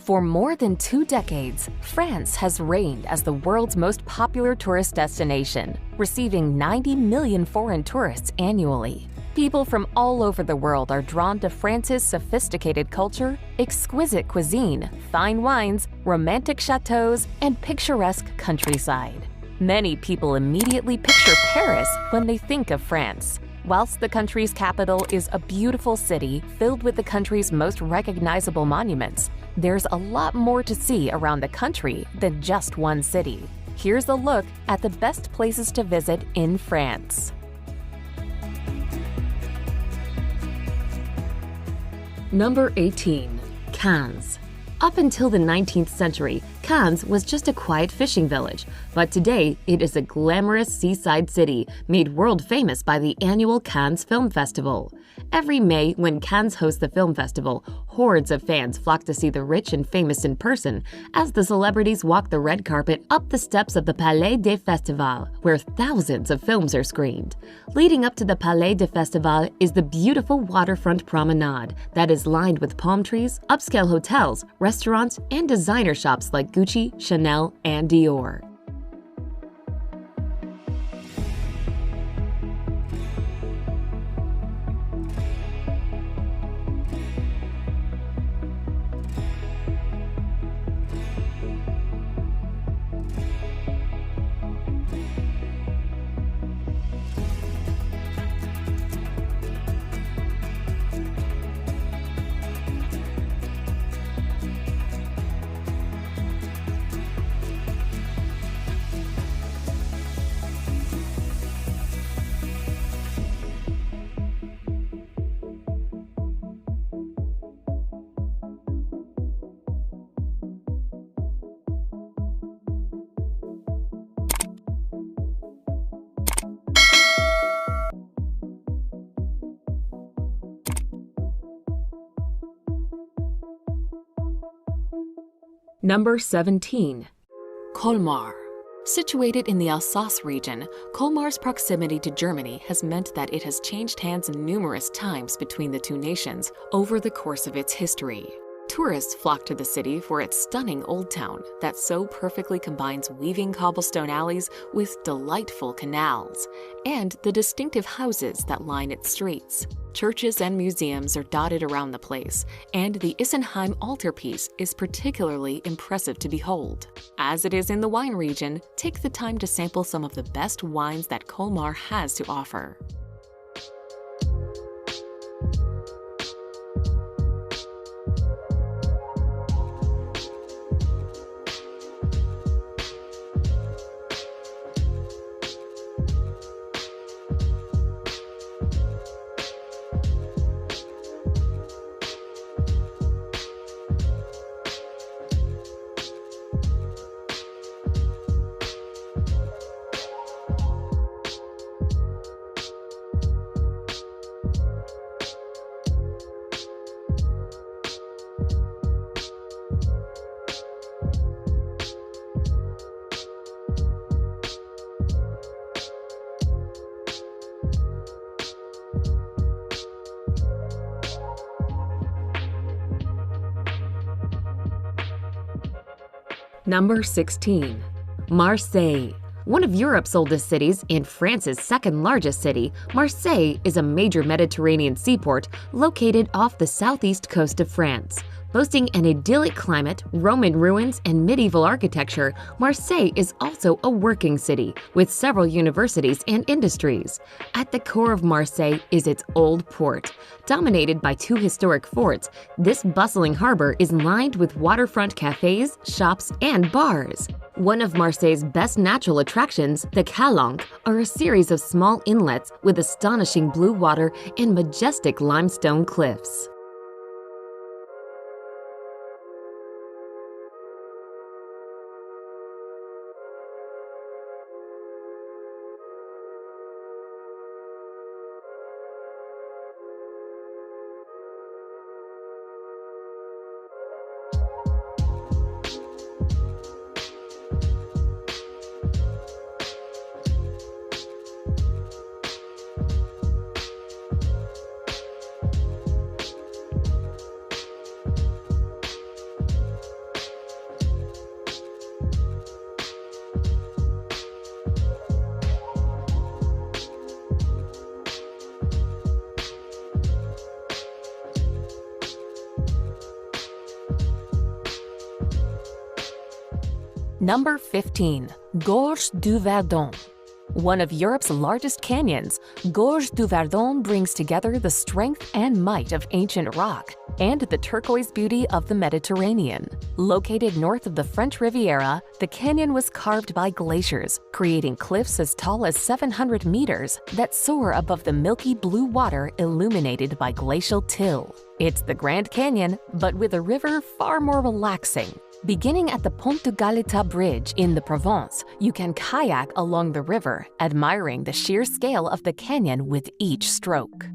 For more than 2 decades, France has reigned as the world's most popular tourist destination, receiving 90 million foreign tourists annually. People from all over the world are drawn to France's sophisticated culture, exquisite cuisine, fine wines, romantic chateaux, and picturesque countryside. Many people immediately picture Paris when they think of France. Whilst the country's capital is a beautiful city filled with the country's most recognizable monuments, there's a lot more to see around the country than just one city. Here's a look at the best places to visit in France. Number 18. Cannes. Up until the 19th century, Cannes was just a quiet fishing village, but today it is a glamorous seaside city made world famous by the annual Cannes Film Festival. Every May, when Cannes hosts the film festival, hordes of fans flock to see the rich and famous in person as the celebrities walk the red carpet up the steps of the Palais des Festivals, where thousands of films are screened. Leading up to the Palais des Festivals is the beautiful waterfront promenade that is lined with palm trees, upscale hotels, restaurants, and designer shops like Gucci, Chanel, and Dior. Number 17. Colmar. Situated in the Alsace region, Colmar's proximity to Germany has meant that it has changed hands numerous times between the two nations over the course of its history. Tourists flock to the city for its stunning old town that so perfectly combines weaving cobblestone alleys with delightful canals, and the distinctive houses that line its streets. Churches and museums are dotted around the place, and the Isenheim altarpiece is particularly impressive to behold. As it is in the wine region, take the time to sample some of the best wines that Colmar has to offer. Number 16. Marseille. One of Europe's oldest cities and France's second largest city, Marseille is a major Mediterranean seaport located off the southeast coast of France. Boasting an idyllic climate, Roman ruins, and medieval architecture, Marseille is also a working city with several universities and industries. At the core of Marseille is its old port. Dominated by 2 historic forts, this bustling harbor is lined with waterfront cafes, shops, and bars. One of Marseille's best natural attractions, the Calanque, are a series of small inlets with astonishing blue water and majestic limestone cliffs. Number 15. Gorges du Verdon. One of Europe's largest canyons, Gorges du Verdon brings together the strength and might of ancient rock and the turquoise beauty of the Mediterranean. Located north of the French Riviera, the canyon was carved by glaciers, creating cliffs as tall as 700 meters that soar above the milky blue water illuminated by glacial till. It's the Grand Canyon, but with a river far more relaxing. Beginning at the Pont de Galeta Bridge in the Provence, you can kayak along the river, admiring the sheer scale of the canyon with each stroke.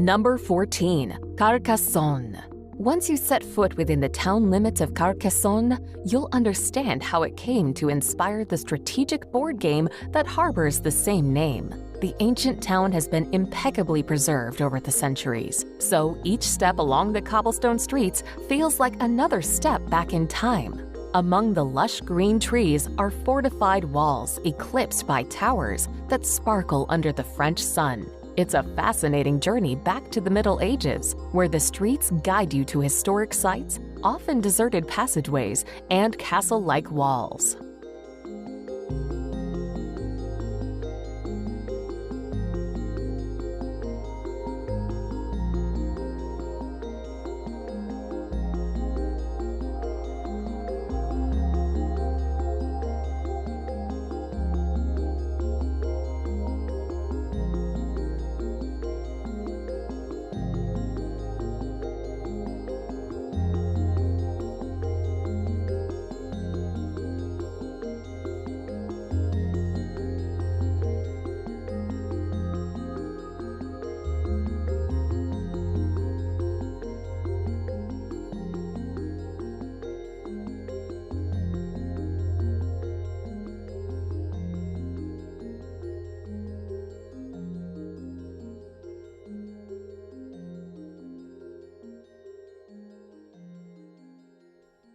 Number 14. Carcassonne. Once you set foot within the town limits of Carcassonne, you'll understand how it came to inspire the strategic board game that harbors the same name. The ancient town has been impeccably preserved over the centuries, so each step along the cobblestone streets feels like another step back in time. Among the lush green trees are fortified walls eclipsed by towers that sparkle under the French sun. It's a fascinating journey back to the Middle Ages, where the streets guide you to historic sites, often deserted passageways, and castle-like walls.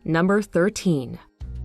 Number 13.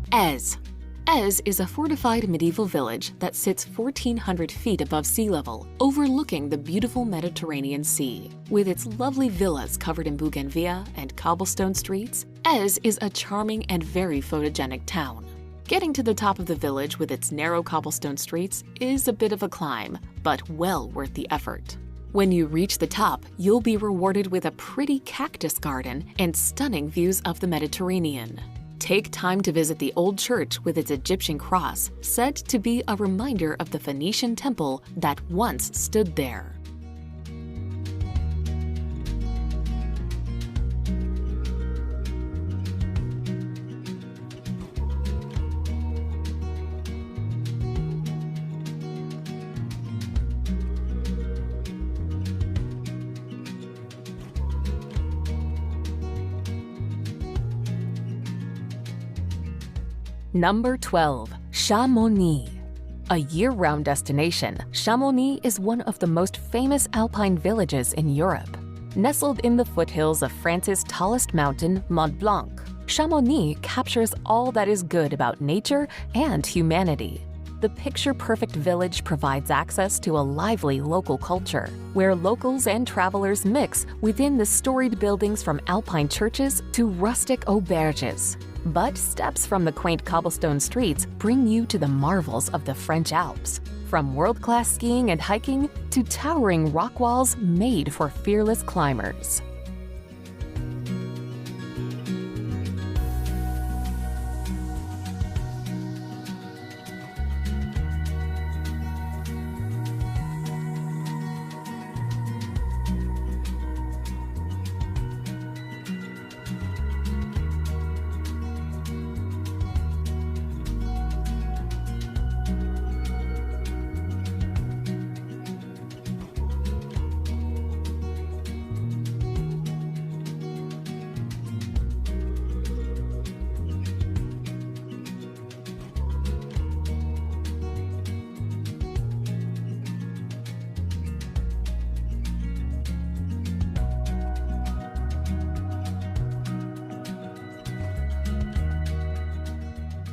Èze. Èze is a fortified medieval village that sits 1,400 feet above sea level, overlooking the beautiful Mediterranean Sea. With its lovely villas covered in bougainvillea and cobblestone streets, Èze is a charming and very photogenic town. Getting to the top of the village with its narrow cobblestone streets is a bit of a climb, but well worth the effort. When you reach the top, you'll be rewarded with a pretty cactus garden and stunning views of the Mediterranean. Take time to visit the old church with its Egyptian cross, said to be a reminder of the Phoenician temple that once stood there. Number 12. Chamonix. A year-round destination, Chamonix is one of the most famous alpine villages in Europe. Nestled in the foothills of France's tallest mountain, Mont Blanc, Chamonix captures all that is good about nature and humanity. The picture-perfect village provides access to a lively local culture, where locals and travelers mix within the storied buildings from alpine churches to rustic auberges. But steps from the quaint cobblestone streets bring you to the marvels of the French Alps, from world-class skiing and hiking to towering rock walls made for fearless climbers.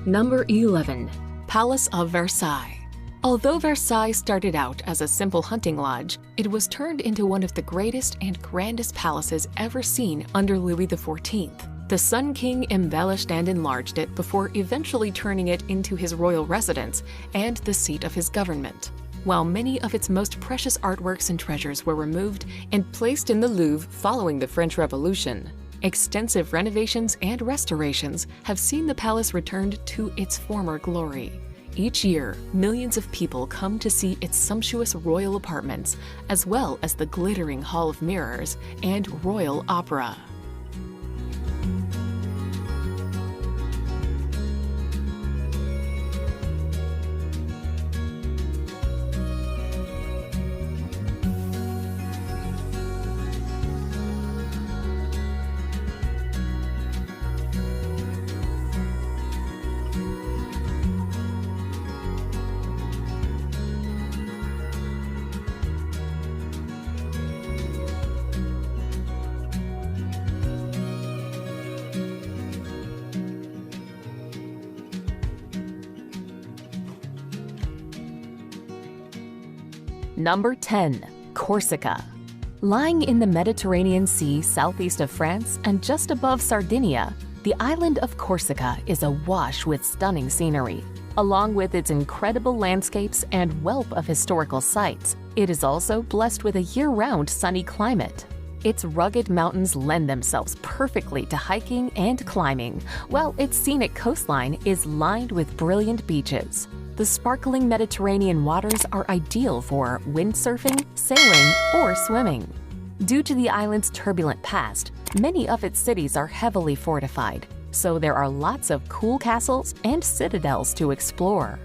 Number 11. Palace of Versailles. Although Versailles started out as a simple hunting lodge, it was turned into one of the greatest and grandest palaces ever seen under Louis XIV. The Sun King embellished and enlarged it before eventually turning it into his royal residence and the seat of his government. While many of its most precious artworks and treasures were removed and placed in the Louvre following the French Revolution, extensive renovations and restorations have seen the palace returned to its former glory. Each year, millions of people come to see its sumptuous royal apartments, as well as the glittering Hall of Mirrors and Royal Opera. Number 10. Corsica. Lying in the Mediterranean Sea southeast of France and just above Sardinia, the island of Corsica is awash with stunning scenery. Along with its incredible landscapes and wealth of historical sites, it is also blessed with a year-round sunny climate. Its rugged mountains lend themselves perfectly to hiking and climbing, while its scenic coastline is lined with brilliant beaches. The sparkling Mediterranean waters are ideal for windsurfing, sailing, or swimming. Due to the island's turbulent past, many of its cities are heavily fortified, so there are lots of cool castles and citadels to explore.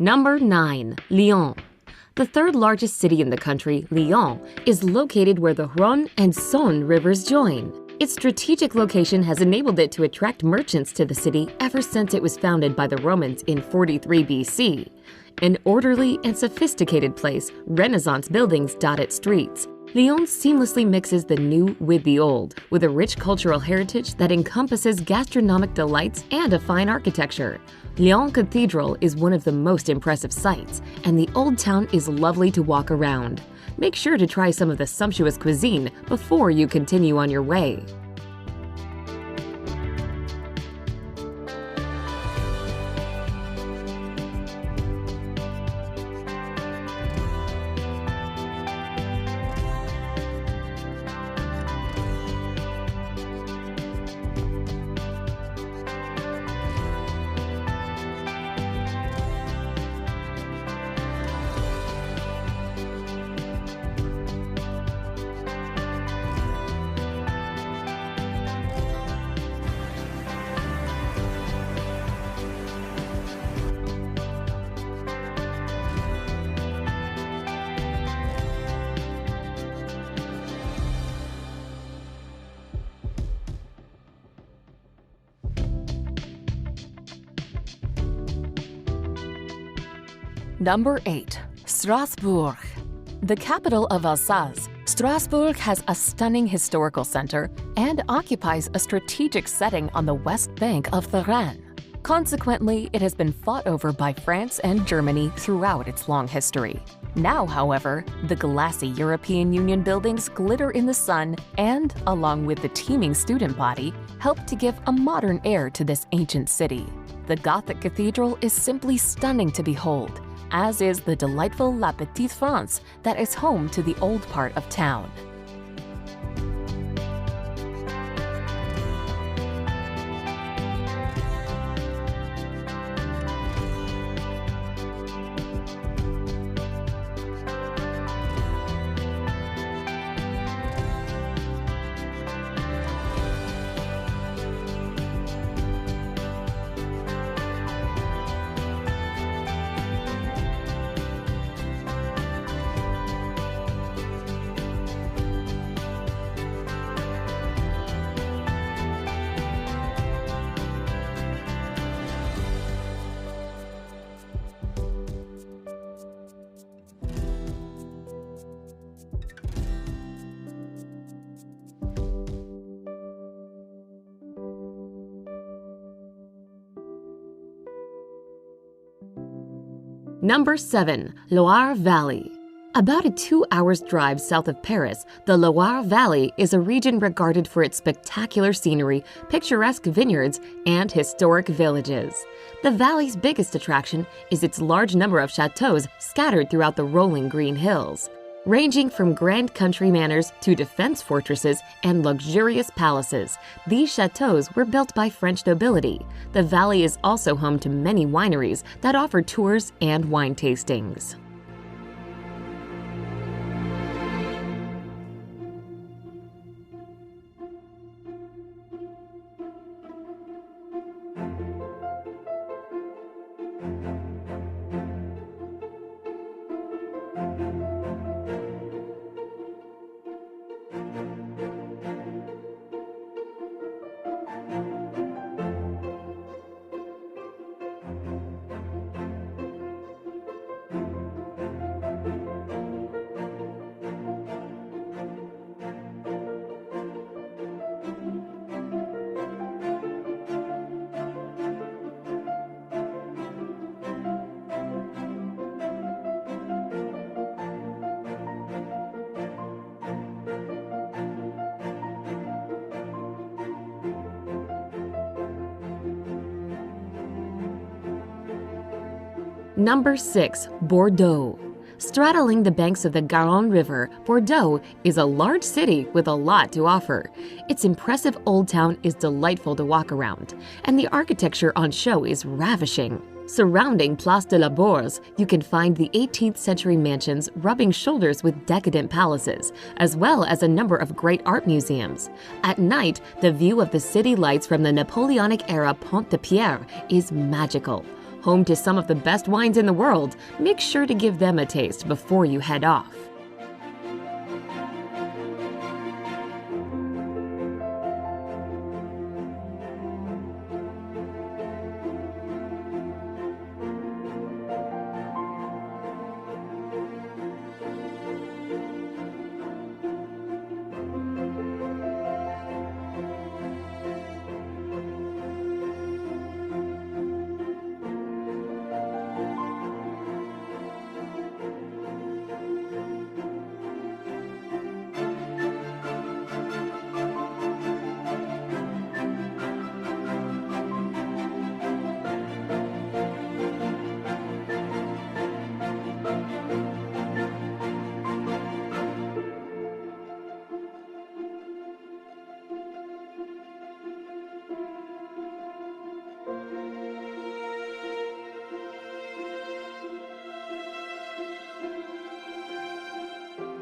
Number 9. Lyon. The third largest city in the country, Lyon, is located where the Rhône and Saône rivers join. Its strategic location has enabled it to attract merchants to the city ever since it was founded by the Romans in 43 BC. An orderly and sophisticated place, Renaissance buildings dot its streets. Lyon seamlessly mixes the new with the old, with a rich cultural heritage that encompasses gastronomic delights and a fine architecture. Lyon Cathedral is one of the most impressive sights, and the old town is lovely to walk around. Make sure to try some of the sumptuous cuisine before you continue on your way. Number 8. Strasbourg. The capital of Alsace, Strasbourg has a stunning historical center and occupies a strategic setting on the west bank of the Rhine. Consequently, it has been fought over by France and Germany throughout its long history. Now, however, the glassy European Union buildings glitter in the sun and, along with the teeming student body, help to give a modern air to this ancient city. The Gothic cathedral is simply stunning to behold, as is the delightful La Petite France that is home to the old part of town. Number 7. Loire Valley. About a 2-hour drive south of Paris, the Loire Valley is a region regarded for its spectacular scenery, picturesque vineyards, and historic villages. The valley's biggest attraction is its large number of chateaux scattered throughout the rolling green hills. Ranging from grand country manors to defense fortresses and luxurious palaces, these chateaux were built by French nobility. The valley is also home to many wineries that offer tours and wine tastings. Number 6. Bordeaux. Straddling the banks of the Garonne River, Bordeaux is a large city with a lot to offer. Its impressive old town is delightful to walk around, and the architecture on show is ravishing. Surrounding Place de la Bourse, you can find the 18th century mansions rubbing shoulders with decadent palaces, as well as a number of great art museums. At night, the view of the city lights from the Napoleonic-era Pont de Pierre is magical. Home to some of the best wines in the world, make sure to give them a taste before you head off.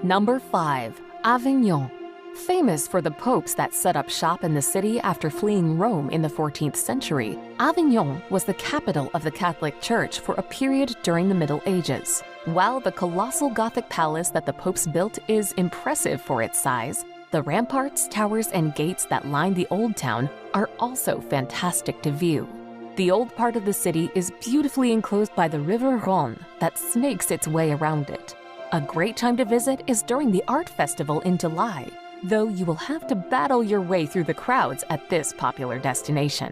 Number 5. Avignon. Famous for the popes that set up shop in the city after fleeing Rome in the 14th century, Avignon was the capital of the Catholic Church for a period during the Middle Ages. While the colossal Gothic palace that the popes built is impressive for its size, the ramparts, towers, and gates that line the old town are also fantastic to view. The old part of the city is beautifully enclosed by the river Rhône that snakes its way around it. A great time to visit is during the art festival in July, though you will have to battle your way through the crowds at this popular destination.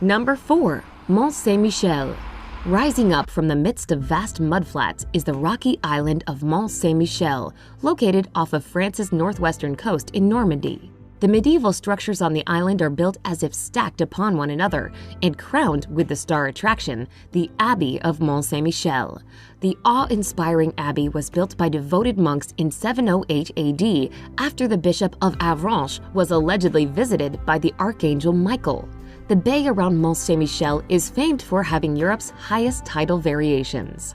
Number 4. Mont Saint-Michel. Rising up from the midst of vast mudflats is the rocky island of Mont Saint-Michel, located off of France's northwestern coast in Normandy. The medieval structures on the island are built as if stacked upon one another and crowned with the star attraction, the Abbey of Mont Saint-Michel. The awe-inspiring abbey was built by devoted monks in 708 AD after the Bishop of Avranches was allegedly visited by the Archangel Michael. The bay around Mont Saint-Michel is famed for having Europe's highest tidal variations.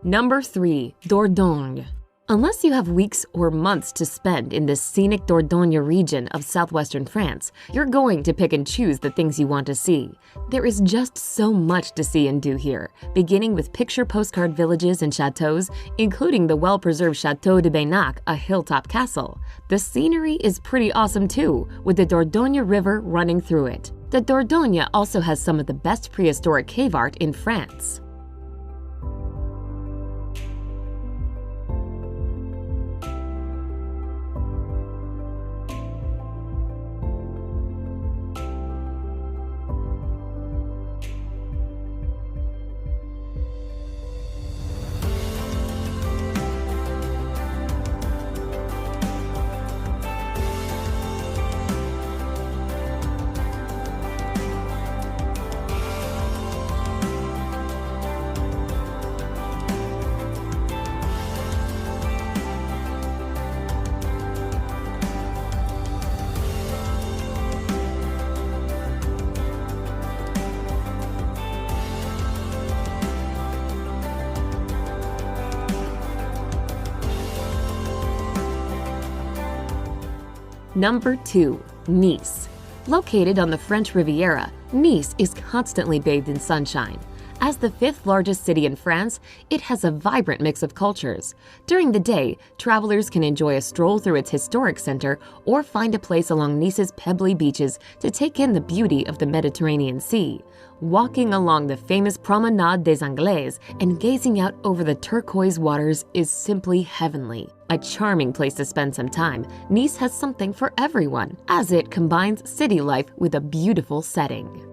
Number 3. Dordogne. Unless you have weeks or months to spend in the scenic Dordogne region of southwestern France, you're going to pick and choose the things you want to see. There is just so much to see and do here, beginning with picture postcard villages and chateaux, including the well-preserved Chateau de Baynac, a hilltop castle. The scenery is pretty awesome too, with the Dordogne River running through it. The Dordogne also has some of the best prehistoric cave art in France. Number 2. Nice. Located on the French Riviera, Nice is constantly bathed in sunshine. As the 5th largest city in France, it has a vibrant mix of cultures. During the day, travelers can enjoy a stroll through its historic center or find a place along Nice's pebbly beaches to take in the beauty of the Mediterranean Sea. Walking along the famous Promenade des Anglais and gazing out over the turquoise waters is simply heavenly. A charming place to spend some time, Nice has something for everyone, as it combines city life with a beautiful setting.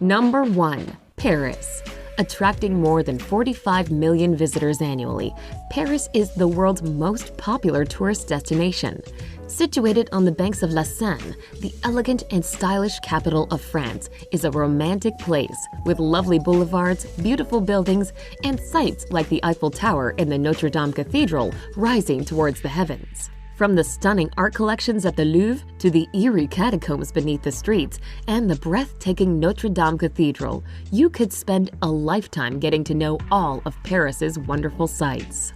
Number 1. Paris. Attracting more than 45 million visitors annually, Paris is the world's most popular tourist destination. Situated on the banks of La Seine, the elegant and stylish capital of France is a romantic place with lovely boulevards, beautiful buildings, and sights like the Eiffel Tower and the Notre Dame Cathedral rising towards the heavens. From the stunning art collections at the Louvre to the eerie catacombs beneath the streets and the breathtaking Notre Dame Cathedral, you could spend a lifetime getting to know all of Paris's wonderful sights.